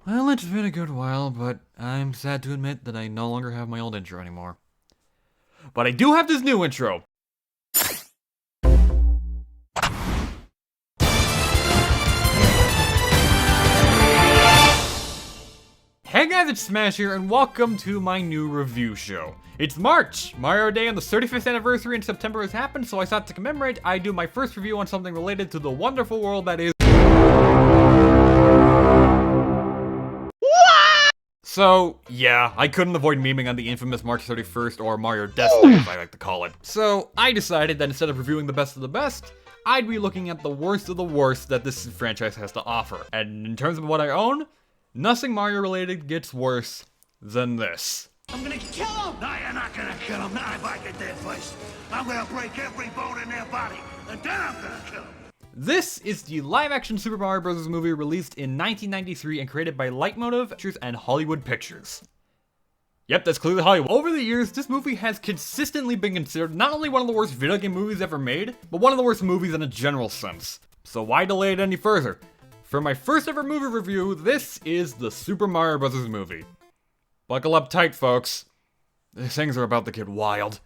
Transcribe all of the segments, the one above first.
Well, it's been a good while, but I'm sad to admit that I no longer have my old intro anymore. But I do have this new intro. Hey guys, it's Smash here, and welcome to my new review show. It's March! Mario Day on the 35th anniversary in September has happened, so I thought to commemorate, I'd do my first review on something related to the wonderful world that is... So, yeah, I couldn't avoid memeing on the infamous March 31st, or Mario Death Day, as I like to call it. So, I decided that instead of reviewing the best of the best, I'd be looking at the worst of the worst that this franchise has to offer. And in terms of what I own, nothing Mario related gets worse than this. I'm gonna kill him! No, you're not gonna kill him. Not if I get there first. I'm gonna break every bone in their body, and then I'm gonna kill him. This is the live-action Super Mario Bros. Movie released in 1993 and created by Leitmotiv Pictures and Hollywood Pictures. Yep, that's clearly Hollywood. Over the years, this movie has consistently been considered not only one of the worst video game movies ever made, but one of the worst movies in a general sense. So why delay it any further? For my first ever movie review, this is the Super Mario Bros. Movie. Buckle up tight, folks. These things are about to get wild.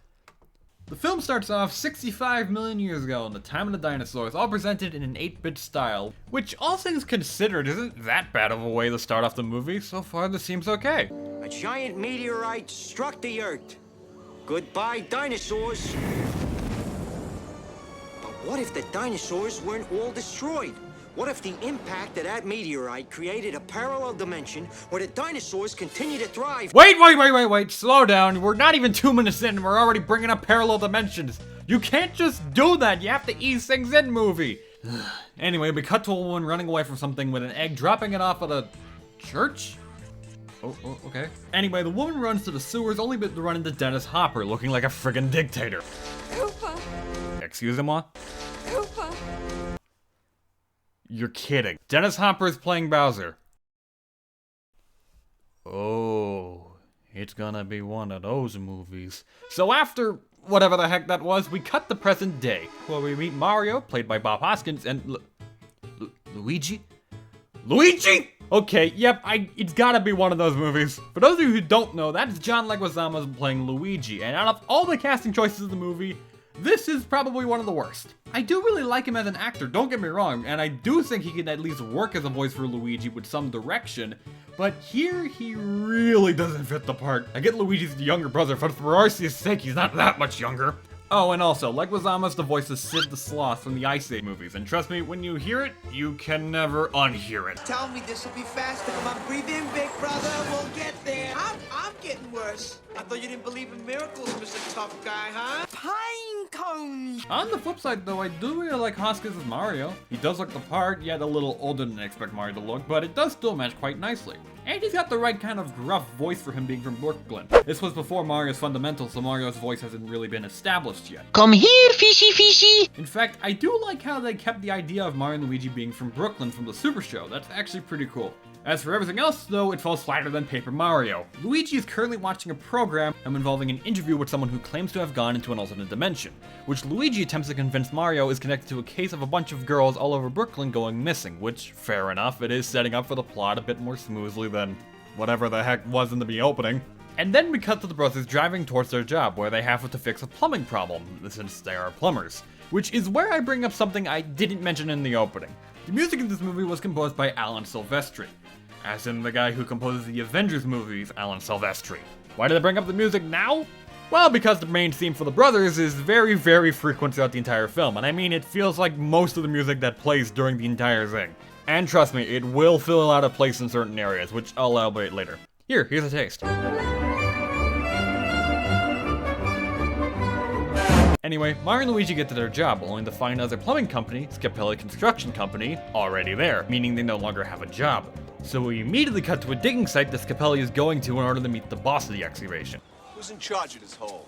The film starts off 65 million years ago in the time of the dinosaurs, all presented in an 8-bit style, which all things considered isn't that bad of a way to start off the movie. So far, this seems okay. A giant meteorite struck the Earth. Goodbye, dinosaurs. But what if the dinosaurs weren't all destroyed? What if the impact of that meteorite created a parallel dimension where the dinosaurs continue to thrive? Wait, slow down. We're not even 2 minutes in and we're already bringing up parallel dimensions. You can't just do that. You have to ease things in, movie. Anyway, we cut to a woman running away from something with an egg, dropping it off at a church? Oh, okay. Anyway, the woman runs to the sewers only to run into Dennis Hopper, looking like a friggin' dictator. Koopa! Excusez-moi? Koopa! You're kidding. Dennis Hopper is playing Bowser. Oh, it's gonna be one of those movies. So after whatever the heck that was, we cut the present day, where we meet Mario, played by Bob Hoskins, and Luigi? Luigi? Okay, yep, it's gotta be one of those movies. For those of you who don't know, that's John Leguizamo playing Luigi, and out of all the casting choices of the movie, this is probably one of the worst. I do really like him as an actor, don't get me wrong, and I do think he can at least work as a voice for Luigi with some direction, but here he really doesn't fit the part. I get Luigi's the younger brother, but for Arceus' sake, he's not that much younger. Oh, and also, Leguizamo's the voice of Sid the Sloth from the Ice Age movies, and trust me, when you hear it, you can never unhear it. Tell me this will be faster. Come on, breathe in, big brother. We'll get there. I'm getting worse. I thought you didn't believe in miracles, Mr. Tough Guy, huh? Pine cones. On the flip side, though, I do really like Hoskins as Mario. He does look the part, yet a little older than I expect Mario to look, but it does still match quite nicely. And he's got the right kind of gruff voice for him being from Brooklyn. This was before Mario's Fundamentals, so Mario's voice hasn't really been established yet. Come here, fishy fishy! In fact, I do like how they kept the idea of Mario and Luigi being from Brooklyn from the Super Show. That's actually pretty cool. As for everything else, though, it falls flatter than Paper Mario. Luigi is currently watching a program involving an interview with someone who claims to have gone into an alternate dimension, which Luigi attempts to convince Mario is connected to a case of a bunch of girls all over Brooklyn going missing, which, fair enough, it is setting up for the plot a bit more smoothly than whatever the heck was in the opening. And then we cut to the brothers driving towards their job, where they have to fix a plumbing problem, since they are plumbers. Which is where I bring up something I didn't mention in the opening. The music in this movie was composed by Alan Silvestri, as in the guy who composes the Avengers movies, Alan Silvestri. Why did I bring up the music now? Well, because the main theme for the brothers is very, very frequent throughout the entire film, and I mean it feels like most of the music that plays during the entire thing. And trust me, it will fill out of place in certain areas, which I'll elaborate later. Here's a taste. Anyway, Mario and Luigi get to their job, only to find another plumbing company, Scapelli Construction Company, already there, meaning they no longer have a job. So we immediately cut to a digging site that Scapelli is going to in order to meet the boss of the excavation. Who's in charge of this hole?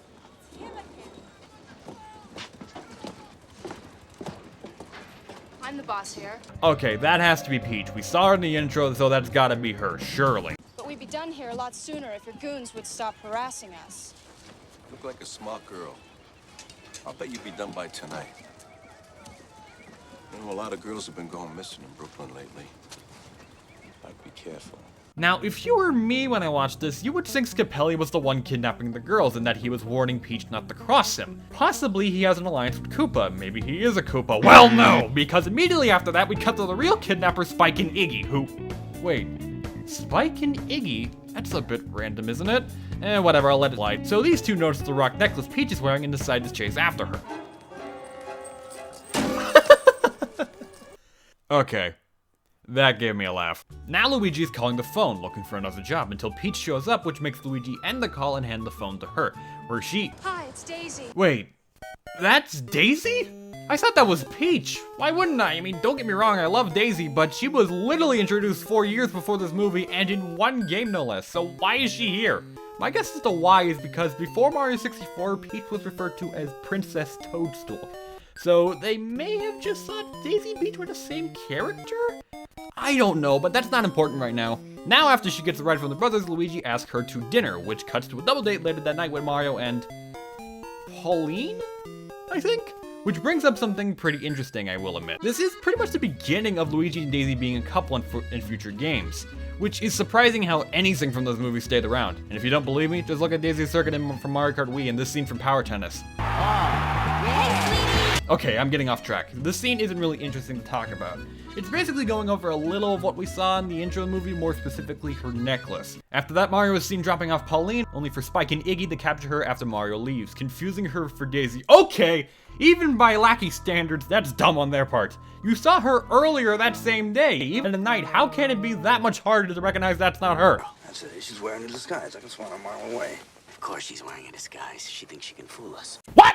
I'm the boss here. Okay, that has to be Peach. We saw her in the intro, so that's gotta be her, surely. But we'd be done here a lot sooner if your goons would stop harassing us. Look like a smart girl. I'll bet you'll be done by tonight. You know, a lot of girls have been going missing in Brooklyn lately. I'd be careful. Now, if you were me when I watched this, you would think Scapelli was the one kidnapping the girls and that he was warning Peach not to cross him. Possibly he has an alliance with Koopa. Maybe he is a Koopa. Well, no, because immediately after that, we cut to the real kidnappers, Spike and Iggy, who... Wait, Spike and Iggy? That's a bit random, isn't it? Whatever, I'll let it slide. So these two notice the rock necklace Peach is wearing and decide to chase after her. Okay, that gave me a laugh. Now Luigi is calling the phone, looking for another job, until Peach shows up, which makes Luigi end the call and hand the phone to her, where she... Hi, it's Daisy. Wait, that's Daisy? I thought that was Peach. Why wouldn't I? I mean, don't get me wrong, I love Daisy, but she was literally introduced 4 years before this movie, and in one game no less, so why is she here? My guess as to why is because before Mario 64, Peach was referred to as Princess Toadstool. So they may have just thought Daisy and Peach were the same character? I don't know, but that's not important right now. Now after she gets the ride from the brothers, Luigi asks her to dinner, which cuts to a double date later that night with Mario and... Pauline? I think? Which brings up something pretty interesting, I will admit. This is pretty much the beginning of Luigi and Daisy being a couple in future games, which is surprising how anything from those movies stayed around. And if you don't believe me, just look at Daisy's circuit from Mario Kart Wii and this scene from Power Tennis. Okay, I'm getting off track. This scene isn't really interesting to talk about. It's basically going over a little of what we saw in the intro movie, more specifically her necklace. After that, Mario is seen dropping off Pauline, only for Spike and Iggy to capture her after Mario leaves, confusing her for Daisy. Okay, even by lackey standards, that's dumb on their part. You saw her earlier that same day, even at night. How can it be that much harder to recognize that's not her? That's it, she's wearing a disguise. I can swan a mile away. Of course she's wearing a disguise. She thinks she can fool us. What?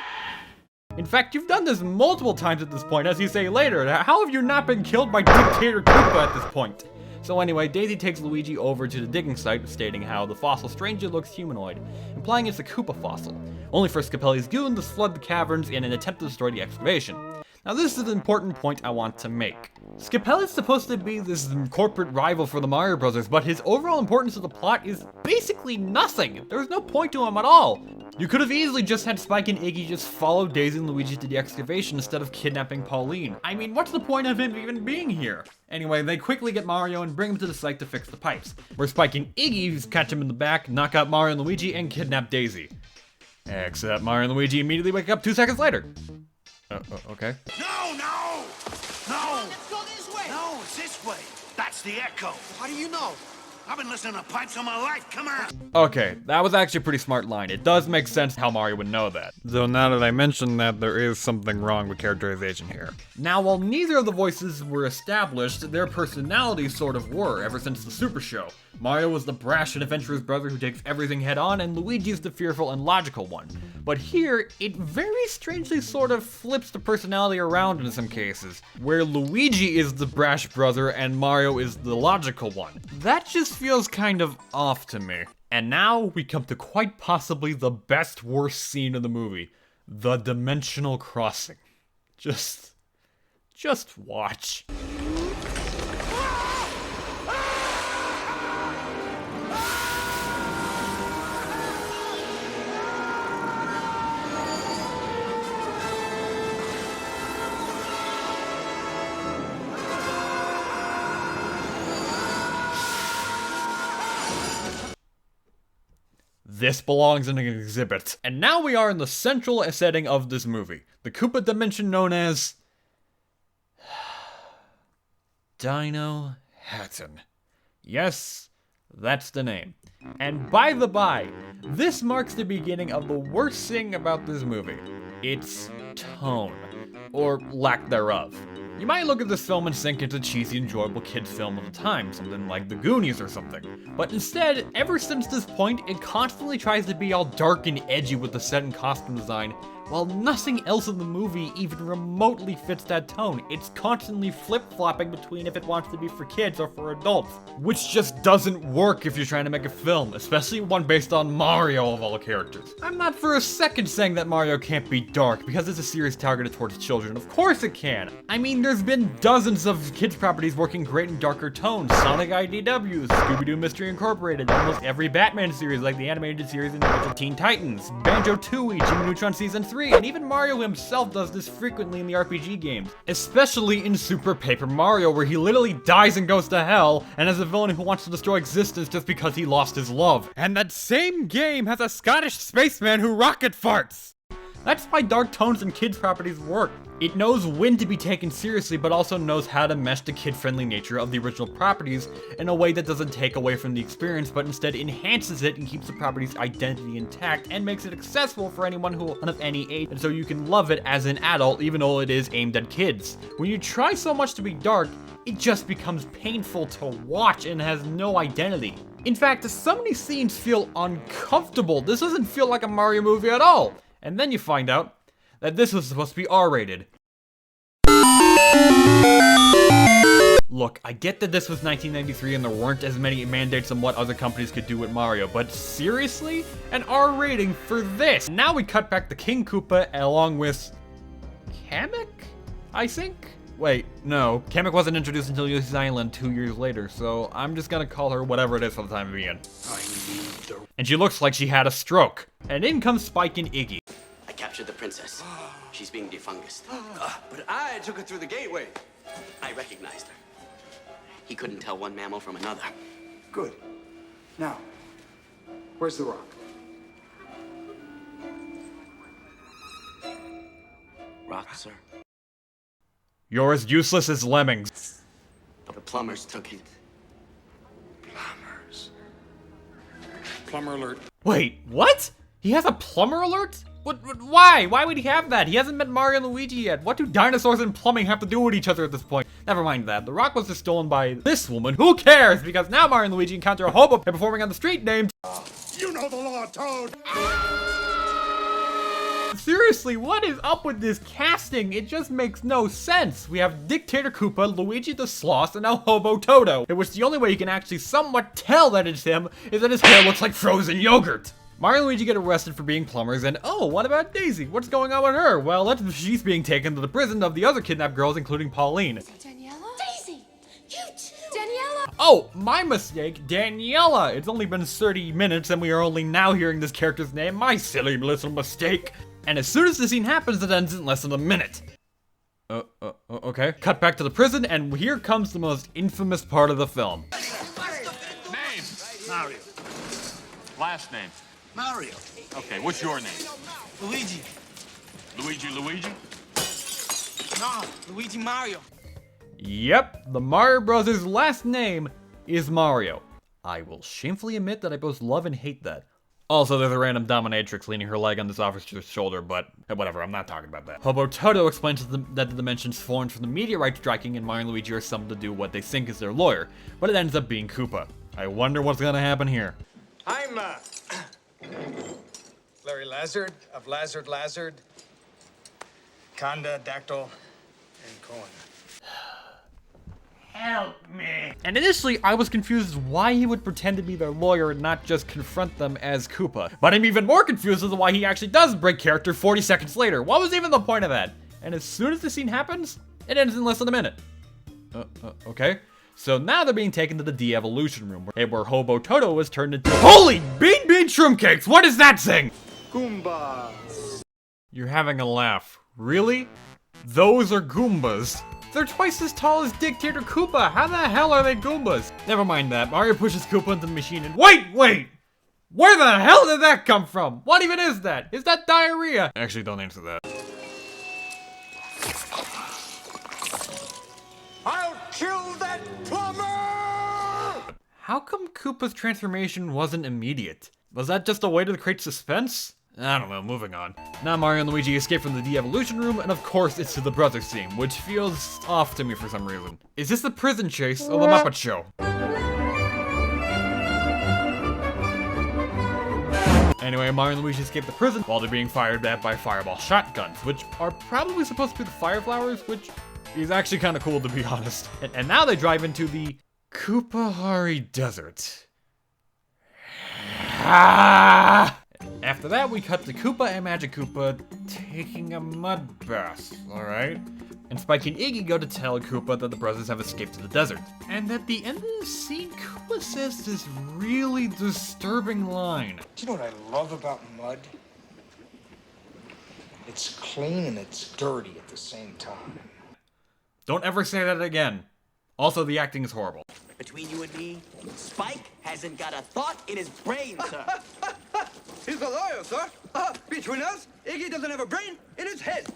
In fact, you've done this multiple times at this point, as you say later. How have you not been killed by Dictator Koopa at this point? So anyway, Daisy takes Luigi over to the digging site, stating how the fossil strangely looks humanoid, implying it's a Koopa fossil, only for Scapelli's goon to flood the caverns in an attempt to destroy the excavation. Now this is an important point I want to make. Scapelli's supposed to be this corporate rival for the Mario Brothers, but his overall importance to the plot is basically nothing. There's no point to him at all. You could have easily just had Spike and Iggy just follow Daisy and Luigi to the excavation instead of kidnapping Pauline. I mean, what's the point of him even being here? Anyway, they quickly get Mario and bring him to the site to fix the pipes, where Spike and Iggy catch him in the back, knock out Mario and Luigi, and kidnap Daisy. Except Mario and Luigi immediately wake up 2 seconds later. Okay. No, no! No! Let's go this way. No, it's this way. That's the echo. How do you know? I've been listening to pipes all my life. Come on. Okay, that was actually a pretty smart line. It does make sense how Mario would know that. Though now that I mention that, there is something wrong with characterization here. Now, while neither of the voices were established, their personalities sort of were, ever since the Super Show. Mario was the brash and adventurous brother who takes everything head on, and Luigi's the fearful and logical one. But here, it very strangely sort of flips the personality around in some cases, where Luigi is the brash brother and Mario is the logical one. That just feels kind of off to me. And now we come to quite possibly the best worst scene in the movie, the dimensional crossing. Just watch. This belongs in an exhibit. And now we are in the central setting of this movie, the Koopa dimension known as... Dino Hatton. Yes, that's the name. And by the by, this marks the beginning of the worst thing about this movie. Its tone, or lack thereof. You might look at this film and think it's a cheesy, enjoyable kids film of the time, something like The Goonies or something. But instead, ever since this point, it constantly tries to be all dark and edgy with the set and costume design, while nothing else in the movie even remotely fits that tone. It's constantly flip-flopping between if it wants to be for kids or for adults, which just doesn't work if you're trying to make a film, especially one based on Mario of all characters. I'm not for a second saying that Mario can't be dark, because it's a series targeted towards children. Of course it can! I mean, there's been dozens of kids properties working great in darker tones. Sonic IDWs, Scooby-Doo Mystery Incorporated, almost every Batman series like the animated series in Teen Titans, Banjo-Tooie, Jimmy Neutron Season 3, agree, and even Mario himself does this frequently in the RPG games. Especially in Super Paper Mario, where he literally dies and goes to hell, and has a villain who wants to destroy existence just because he lost his love. And that same game has a Scottish spaceman who rocket farts! That's why Dark Tones and kids properties work. It knows when to be taken seriously, but also knows how to mesh the kid-friendly nature of the original properties in a way that doesn't take away from the experience, but instead enhances it and keeps the property's identity intact and makes it accessible for anyone who of any age, and so you can love it as an adult even though it is aimed at kids. When you try so much to be dark, it just becomes painful to watch and has no identity. In fact, some of these scenes feel uncomfortable. This doesn't feel like a Mario movie at all. And then you find out that this was supposed to be R-rated. Look, I get that this was 1993 and there weren't as many mandates on what other companies could do with Mario, but seriously? An R rating for this? Now we cut back to King Koopa along with Kamek, I think? Wait, no, Kamek wasn't introduced until Yoshi's Island 2 years later, so I'm just gonna call her whatever it is for the time being. And she looks like she had a stroke. And in comes Spike and Iggy. I captured the princess. She's being defungused. But I took her through the gateway. I recognized her. He couldn't tell one mammal from another. Good. Now, where's the rock? Rock, sir? You're as useless as lemmings. The plumbers took it. Plumbers. Plumber alert. Wait, what? He has a plumber alert? Why? Why would he have that? He hasn't met Mario and Luigi yet. What do dinosaurs and plumbing have to do with each other at this point? Never mind that. The rock was just stolen by this woman. Who cares? Because now Mario and Luigi encounter a hobo performing on the street named... You know the law, Toad! Seriously, what is up with this casting? It just makes no sense. We have Dictator Koopa, Luigi the Sloth, and now Hobo Toto, in which the only way you can actually somewhat tell that it's him is that his hair looks like frozen yogurt. Mario and Luigi get arrested for being plumbers, and oh, what about Daisy? What's going on with her? Well, she's being taken to the prison of the other kidnapped girls, including Pauline. Daniela? Daisy! You too! Daniela! Oh, my mistake, Daniela! It's only been 30 minutes and we are only now hearing this character's name. My silly little mistake. And as soon as the scene happens, it ends in less than a minute. Okay. Cut back to the prison, and here comes the most infamous part of the film. Name? Mario. Last name? Mario. Okay, what's your name? Luigi. Luigi? No, Luigi Mario. Yep, the Mario Brothers' last name is Mario. I will shamefully admit that I both love and hate that. Also, there's a random dominatrix leaning her leg on this officer's shoulder, but whatever, I'm not talking about that. Hobo Toto explains that the dimensions formed from the meteorite striking and Mario and Luigi are summoned to do what they think is their lawyer, but it ends up being Koopa. I wonder what's gonna happen here. I'm, Larry Lazard of Lazard, Conda, Dactyl, and Cohen. Help me. And initially, I was confused as why he would pretend to be their lawyer and not just confront them as Koopa. But I'm even more confused as to why he actually does break character 40 seconds later. What was even the point of that? And as soon as the scene happens, it ends in less than a minute. Okay. So now they're being taken to the de-evolution room, where Hobo Toto was turned into— Holy bean shroom cakes! What is that thing? Goombas. You're having a laugh. Really? Those are Goombas. They're twice as tall as Dictator Koopa. How the hell are they Goombas? Never mind that. Mario pushes Koopa into the machine and— Wait! Where the hell did that come from? What even is that? Is that diarrhea? Actually, don't answer that. I'll kill that plumber! How come Koopa's transformation wasn't immediate? Was that just a way to create suspense? I don't know, moving on. Now Mario and Luigi escape from the de-evolution room, and of course it's to the brothers theme, which feels off to me for some reason. Is this the prison chase or the Muppet Show? Anyway, Mario and Luigi escape the prison while they're being fired at by fireball shotguns, which are probably supposed to be the fire flowers, which is actually kind of cool to be honest. And now they drive into the Koopahari Desert. After that, we cut to Koopa and Magic Koopa taking a mud bath, alright? And Spike and Iggy go to tell Koopa that the brothers have escaped to the desert. And at the end of the scene, Koopa says this really disturbing line. Do you know what I love about mud? It's clean and it's dirty at the same time. Don't ever say that again. Also, the acting is horrible. Between you and me, Spike hasn't got a thought in his brain, sir. He's a liar, sir. Between us, Iggy doesn't have a brain in his head.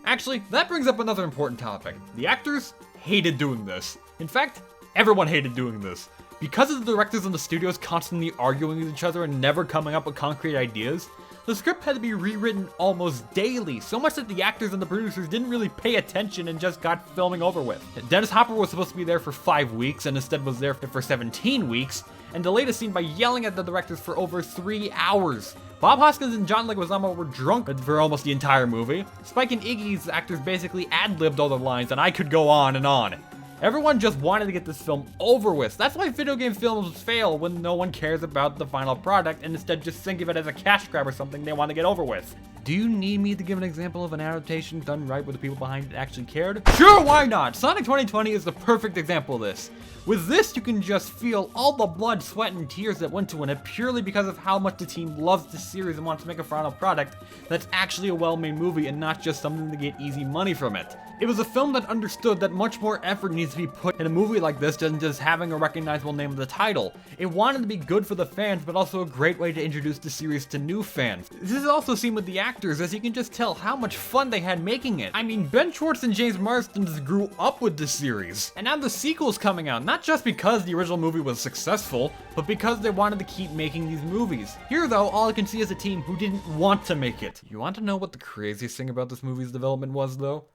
Actually, that brings up another important topic. The actors hated doing this. In fact, everyone hated doing this. Because of the directors and the studios constantly arguing with each other and never coming up with concrete ideas, the script had to be rewritten almost daily, so much that the actors and the producers didn't really pay attention and just got filming over with. Dennis Hopper was supposed to be there for 5 weeks and instead was there for 17 weeks, and delayed a scene by yelling at the directors for over 3 hours. Bob Hoskins and John Leguizamo were drunk for almost the entire movie. Spike and Iggy's actors basically ad-libbed all the lines, and I could go on and on. Everyone just wanted to get this film over with. That's why video game films fail when no one cares about the final product and instead just think of it as a cash grab or something they want to get over with. Do you need me to give an example of an adaptation done right where the people behind it actually cared? Sure, why not? Sonic 2020 is the perfect example of this. With this, you can just feel all the blood, sweat, and tears that went to it purely because of how much the team loves the series and wants to make a final product that's actually a well-made movie and not just something to get easy money from it. It was a film that understood that much more effort needs to be put in a movie like this than just having a recognizable name of the title. It wanted to be good for the fans, but also a great way to introduce the series to new fans. This is also seen with the actors, as you can just tell how much fun they had making it. I mean, Ben Schwartz and James Marsden grew up with this series, and now the sequel's coming out, not just because the original movie was successful, but because they wanted to keep making these movies. Here though, all I can see is a team who didn't want to make it. You want to know what the craziest thing about this movie's development was though?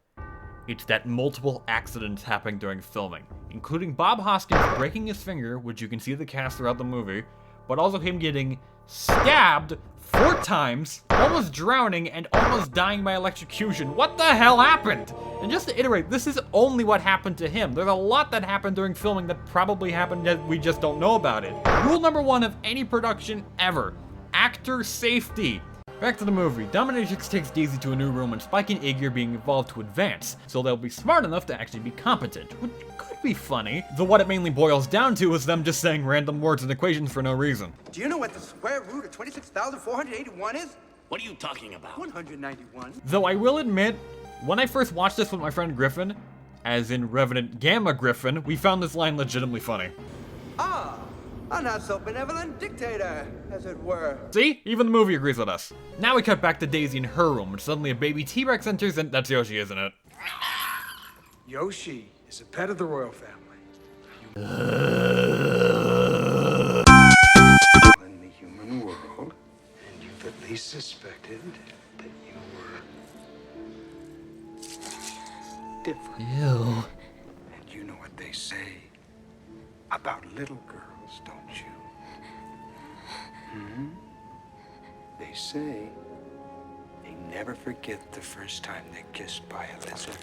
It's that multiple accidents happened during filming, including Bob Hoskins breaking his finger, which you can see the cast throughout the movie, but also him getting stabbed 4 times, almost drowning, and almost dying by electrocution. What the hell happened? And just to iterate, this is only what happened to him. There's a lot that happened during filming that probably happened that we just don't know about it. Rule number 1 of any production ever: actor safety. Back to the movie. Dominatrix takes Daisy to a new room and Spike and Iggy are being involved to advance, so they'll be smart enough to actually be competent, which could be funny, though what it mainly boils down to is them just saying random words and equations for no reason. Do you know what the square root of 26,481 is? What are you talking about? 191. Though I will admit, when I first watched this with my friend Griffin, as in Revenant Gamma Griffin, we found this line legitimately funny. Ah, a not-so-benevolent dictator, as it were. See? Even the movie agrees with us. Now we cut back to Daisy in her room, and suddenly a baby T-Rex enters, and that's Yoshi, isn't it? Yoshi is a pet of the royal family. In the human world, and you've at least suspected that you were different. Ew. And you know what they say about little girls, don't you? They say they never forget the first time they're kissed by a lizard.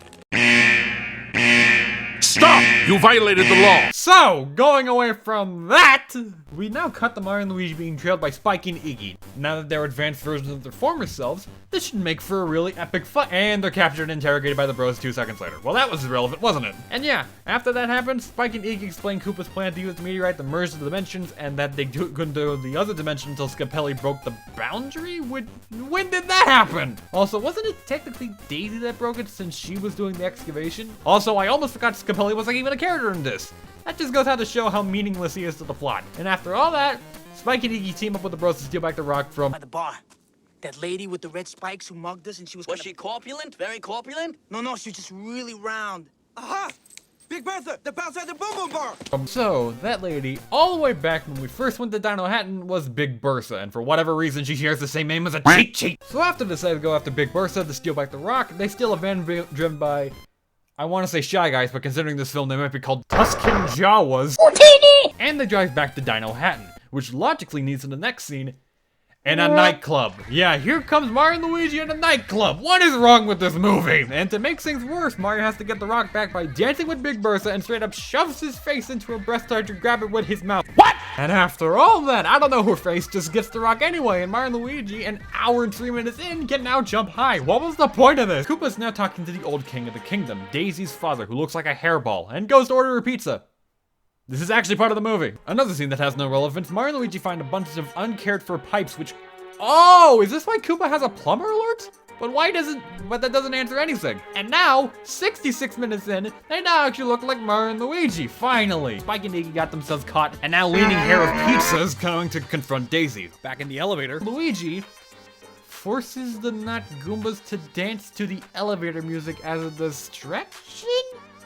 Stop! You violated the law! So, going away from that, we now cut to Mario and Luigi being trailed by Spike and Iggy. Now that they're advanced versions of their former selves, this should make for a really epic fight. And they're captured and interrogated by the bros 2 seconds later. Well, that was irrelevant, wasn't it? And yeah, after that happens, Spike and Iggy explain Koopa's plan to use the meteorite to merge the dimensions, and that they couldn't do the other dimension until Scapelli broke the boundary? When did that happen? Also, wasn't it technically Daisy that broke it since she was doing the excavation? Also, I almost forgot Scapelli was like even a character in this. That just goes out to show how meaningless he is to the plot. And after all that, Spike and Iggy team up with the bros to steal back the rock from By the bar. That lady with the red spikes who mugged us and she was Was she corpulent? Very corpulent? No, she was just really round. Aha! Big Bertha, the bouncer at the Boom Boom Bar! So, that lady, all the way back when we first went to Dino Hatton, was Big Bertha, and for whatever reason she shares the same name as a cheat sheet. So after they decide to go after Big Bertha to steal back the rock, they steal a van driven by, I want to say Shy Guys, but considering this film they might be called Tuscan Jawas. And they drive back to Dino Hatton, which logically leads to the next scene, in a nightclub. Yeah, here comes Mario and Luigi in a nightclub. What is wrong with this movie? And to make things worse, Mario has to get the rock back by dancing with Big Bertha and straight up shoves his face into a breast tart to grab it with his mouth. What? And after all that, I don't know her face just gets the rock anyway, and Mario and Luigi, an hour and 3 minutes in, can now jump high. What was the point of this? Koopa's now talking to the old king of the kingdom, Daisy's father, who looks like a hairball, and goes to order a pizza. This is actually part of the movie. Another scene that has no relevance, Mario and Luigi find a bunch of uncared for pipes which... Oh, is this why Koopa has a plumber alert? But that doesn't answer anything. And now, 66 minutes in, they now actually look like Mario and Luigi, finally. Spike and Iggy got themselves caught, and now Leaning Hair of Pizza is going to confront Daisy. Back in the elevator, Luigi forces the Nut Goombas to dance to the elevator music as a distraction?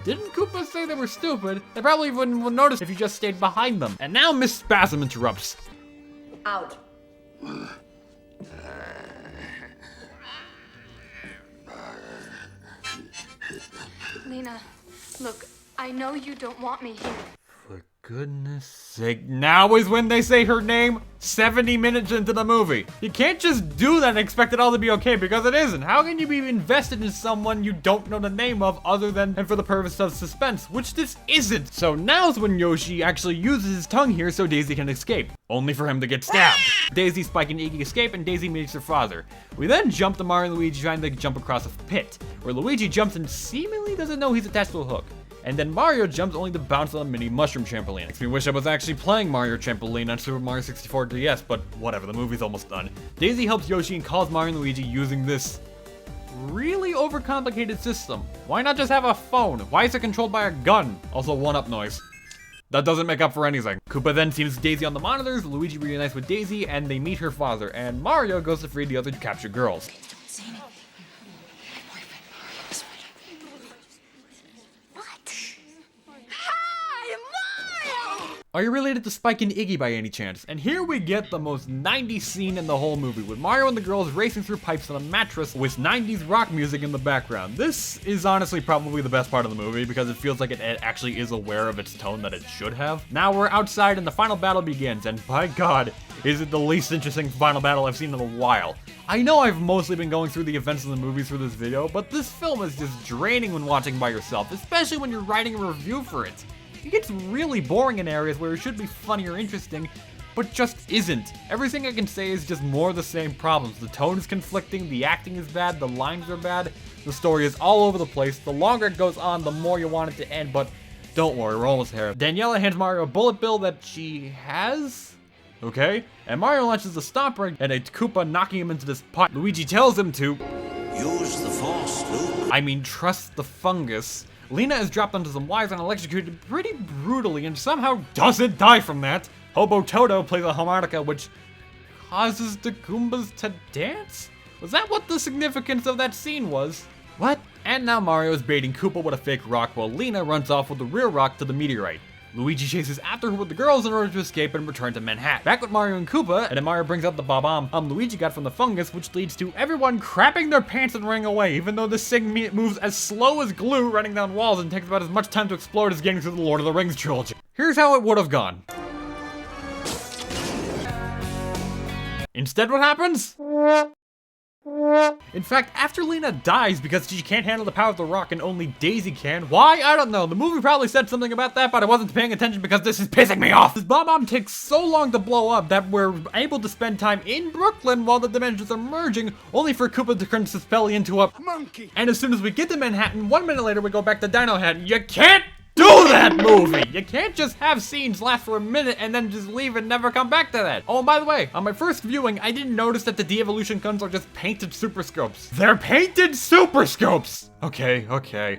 Didn't Koopa say they were stupid? They probably wouldn't have noticed if you just stayed behind them. And now Miss Spasm interrupts. Out. Lena, look, I know you don't want me here. For goodness sake, now is when they say her name 70 minutes into the movie. You can't just do that and expect it all to be okay, because it isn't. How can you be invested in someone you don't know the name of other than and for the purpose of suspense, which this isn't? So now's when Yoshi actually uses his tongue here so Daisy can escape, only for him to get stabbed. Daisy, Spike, and Iggy escape, and Daisy meets her father. We then jump to Mario and Luigi trying to jump across a pit, where Luigi jumps and seemingly doesn't know he's attached to a hook. And then Mario jumps only to bounce on a mini mushroom trampoline. Makes me wish I was actually playing Mario Trampoline on Super Mario 64 DS, but whatever, the movie's almost done. Daisy helps Yoshi and calls Mario and Luigi using this really overcomplicated system. Why not just have a phone? Why is it controlled by a gun? Also, one-up noise. That doesn't make up for anything. Koopa then sees Daisy on the monitors, Luigi reunites with Daisy, and they meet her father, and Mario goes to free the other captured girls. Are you related to Spike and Iggy by any chance? And here we get the most 90s scene in the whole movie, with Mario and the girls racing through pipes on a mattress with 90s rock music in the background. This is honestly probably the best part of the movie, because it feels like it actually is aware of its tone that it should have. Now we're outside and the final battle begins, and by God, is it the least interesting final battle I've seen in a while. I know I've mostly been going through the events of the movies through this video, but this film is just draining when watching by yourself, especially when you're writing a review for it. It gets really boring in areas where it should be funny or interesting, but just isn't. Everything I can say is just more of the same problems. The tone is conflicting, the acting is bad, the lines are bad, the story is all over the place. The longer it goes on, the more you want it to end, but don't worry, we're almost there. Daniela hands Mario a bullet bill that she has? Okay. And Mario launches the stomp ring and a Koopa knocking him into this pot. Luigi tells him to use the Force, Luke. I mean, trust the fungus. Lena is dropped onto some wires and electrocuted pretty brutally and somehow doesn't die from that. Hobo Toto plays a harmonica which causes the Goombas to dance? Was that what the significance of that scene was? What? And now Mario is baiting Koopa with a fake rock while Lena runs off with the real rock to the meteorite. Luigi chases after her with the girls in order to escape and return to Manhattan. Back with Mario and Koopa, and then Mario brings out the bomb Luigi got from the fungus, which leads to everyone crapping their pants and running away, even though this thing moves as slow as glue running down walls and takes about as much time to explode as getting through the Lord of the Rings trilogy. Here's how it would have gone. Instead, what happens? In fact, after Lena dies because she can't handle the power of the rock and only Daisy can, why? I don't know. The movie probably said something about that, but I wasn't paying attention because this is pissing me off. This bomb takes so long to blow up that we're able to spend time in Brooklyn while the dimensions are merging, only for Koopa to turn Suspelli into a monkey. And as soon as we get to Manhattan, 1 minute later we go back to Dino-Hatton. You can't do that movie! You can't just have scenes last for a minute and then just leave and never come back to that. Oh, and by the way, on my first viewing, I didn't notice that the de-evolution guns are just painted super scopes. They're painted super scopes! Okay.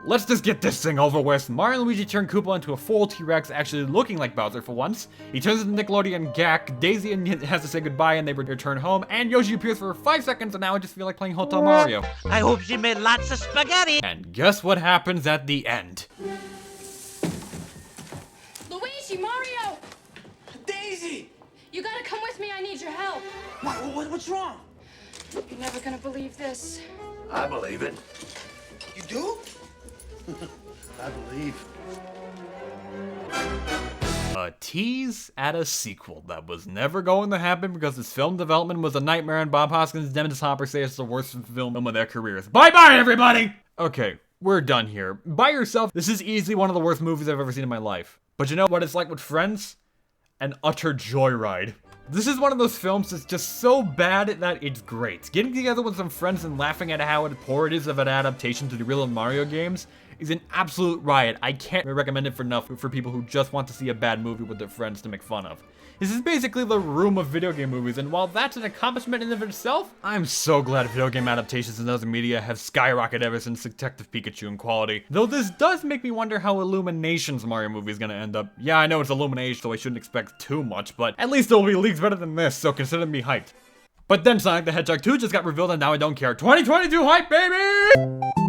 Let's just get this thing over with. Mario and Luigi turn Koopa into a full T-Rex, actually looking like Bowser for once. He turns into Nickelodeon Gak, Daisy has to say goodbye and they return home, and Yoshi appears for 5 seconds and now I just feel like playing Hotel Mario. I hope she made lots of spaghetti. And guess what happens at the end? Luigi, Mario! Daisy! You gotta come with me, I need your help. What's wrong? You're never gonna believe this. I believe it. You do? I believe. A tease at a sequel that was never going to happen because its film development was a nightmare and Bob Hoskins and Dennis Hopper say it's the worst film of their careers. Bye-bye, everybody! Okay, we're done here. By yourself, this is easily one of the worst movies I've ever seen in my life. But you know what it's like with friends? An utter joyride. This is one of those films that's just so bad that it's great. Getting together with some friends and laughing at how poor it is of an adaptation to the real Mario games is an absolute riot. I can't recommend it enough for people who just want to see a bad movie with their friends to make fun of. This is basically the Room of video game movies, and while that's an accomplishment in and of itself, I'm so glad video game adaptations in other media have skyrocketed ever since Detective Pikachu in quality. Though this does make me wonder how Illumination's Mario movie is gonna end up. Yeah, I know it's Illumination, so I shouldn't expect too much, but at least it'll be leagues better than this, so consider me hyped. But then Sonic the Hedgehog 2 just got revealed and now I don't care. 2022 hype, baby!